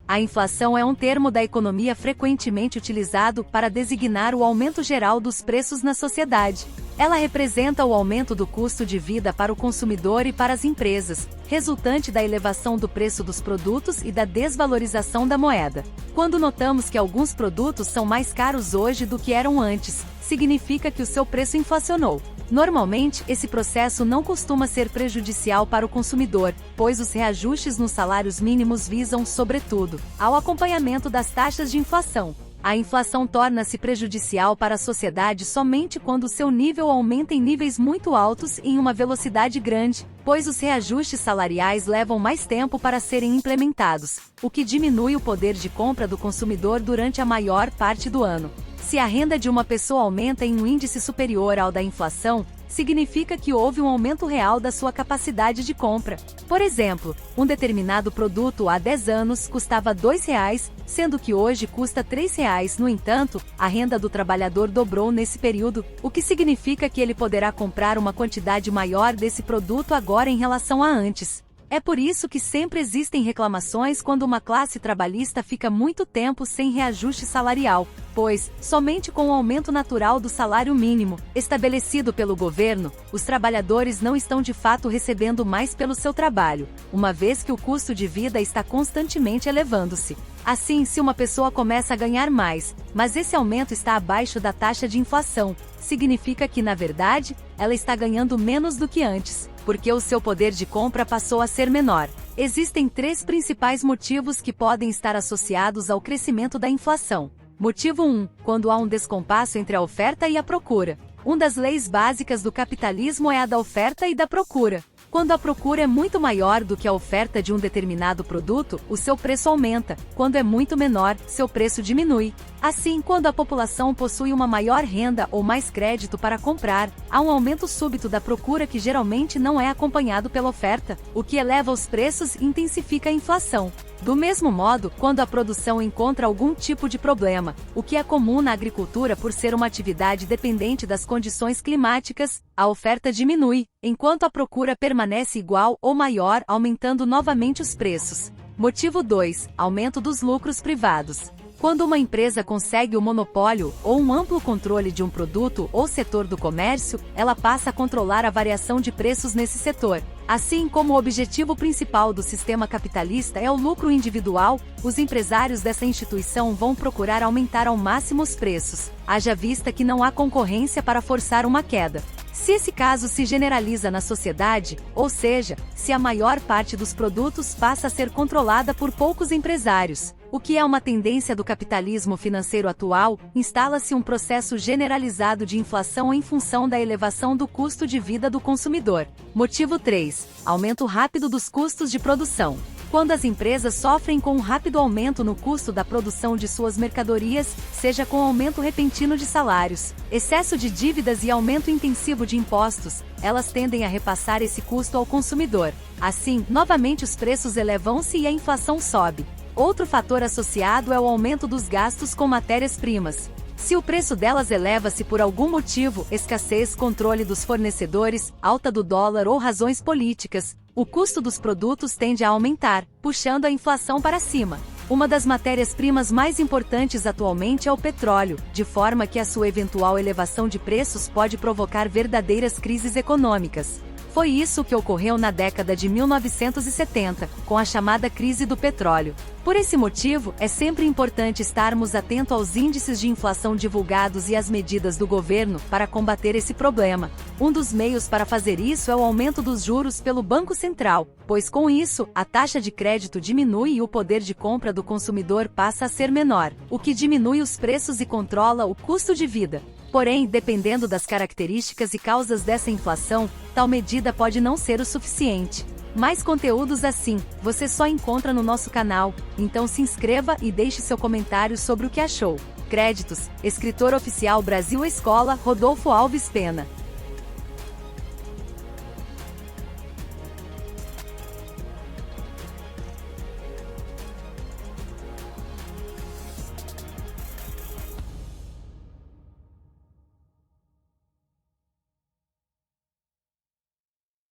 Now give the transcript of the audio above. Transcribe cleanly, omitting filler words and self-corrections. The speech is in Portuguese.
A inflação é um termo da economia frequentemente utilizado para designar o aumento geral dos preços na sociedade. Ela representa o aumento do custo de vida para o consumidor e para as empresas, resultante da elevação do preço dos produtos e da desvalorização da moeda. Quando notamos que alguns produtos são mais caros hoje do que eram antes, significa que o seu preço inflacionou. Normalmente, esse processo não costuma ser prejudicial para o consumidor, pois os reajustes nos salários mínimos visam, sobretudo, ao acompanhamento das taxas de inflação. A inflação torna-se prejudicial para a sociedade somente quando seu nível aumenta em níveis muito altos e em uma velocidade grande, pois os reajustes salariais levam mais tempo para serem implementados, o que diminui o poder de compra do consumidor durante a maior parte do ano. Se a renda de uma pessoa aumenta em um índice superior ao da inflação, significa que houve um aumento real da sua capacidade de compra. Por exemplo, um determinado produto há 10 anos custava R$ 2,00, sendo que hoje custa R$ 3,00. No entanto, a renda do trabalhador dobrou nesse período, o que significa que ele poderá comprar uma quantidade maior desse produto agora em relação a antes. É por isso que sempre existem reclamações quando uma classe trabalhista fica muito tempo sem reajuste salarial, pois, somente com o aumento natural do salário mínimo, estabelecido pelo governo, os trabalhadores não estão de fato recebendo mais pelo seu trabalho, uma vez que o custo de vida está constantemente elevando-se. Assim, se uma pessoa começa a ganhar mais, mas esse aumento está abaixo da taxa de inflação, significa que, na verdade, ela está ganhando menos do que antes, porque o seu poder de compra passou a ser menor. Existem 3 principais motivos que podem estar associados ao crescimento da inflação. Motivo 1. Quando há um descompasso entre a oferta e a procura. Uma das leis básicas do capitalismo é a da oferta e da procura. Quando a procura é muito maior do que a oferta de um determinado produto, o seu preço aumenta. Quando é muito menor, seu preço diminui. Assim, quando a população possui uma maior renda ou mais crédito para comprar, há um aumento súbito da procura que geralmente não é acompanhado pela oferta, o que eleva os preços e intensifica a inflação. Do mesmo modo, quando a produção encontra algum tipo de problema, o que é comum na agricultura por ser uma atividade dependente das condições climáticas, a oferta diminui, enquanto a procura permanece igual ou maior, aumentando novamente os preços. Motivo 2. Aumento dos lucros privados. Quando uma empresa consegue o monopólio ou um amplo controle de um produto ou setor do comércio, ela passa a controlar a variação de preços nesse setor. Assim como o objetivo principal do sistema capitalista é o lucro individual, os empresários dessa instituição vão procurar aumentar ao máximo os preços, haja vista que não há concorrência para forçar uma queda. Se esse caso se generaliza na sociedade, ou seja, se a maior parte dos produtos passa a ser controlada por poucos empresários, o que é uma tendência do capitalismo financeiro atual, instala-se um processo generalizado de inflação em função da elevação do custo de vida do consumidor. Motivo 3. Aumento rápido dos custos de produção. Quando as empresas sofrem com um rápido aumento no custo da produção de suas mercadorias, seja com aumento repentino de salários, excesso de dívidas e aumento intensivo de impostos, elas tendem a repassar esse custo ao consumidor. Assim, novamente os preços elevam-se e a inflação sobe. Outro fator associado é o aumento dos gastos com matérias-primas. Se o preço delas eleva-se por algum motivo, escassez, controle dos fornecedores, alta do dólar ou razões políticas, o custo dos produtos tende a aumentar, puxando a inflação para cima. Uma das matérias-primas mais importantes atualmente é o petróleo, de forma que a sua eventual elevação de preços pode provocar verdadeiras crises econômicas. Foi isso que ocorreu na década de 1970, com a chamada crise do petróleo. Por esse motivo, é sempre importante estarmos atentos aos índices de inflação divulgados e às medidas do governo para combater esse problema. Um dos meios para fazer isso é o aumento dos juros pelo Banco Central, pois com isso, a taxa de crédito diminui e o poder de compra do consumidor passa a ser menor, o que diminui os preços e controla o custo de vida. Porém, dependendo das características e causas dessa inflação, tal medida pode não ser o suficiente. Mais conteúdos assim, você só encontra no nosso canal, então se inscreva e deixe seu comentário sobre o que achou. Créditos: Escritor Oficial Brasil Escola Rodolfo Alves Pena.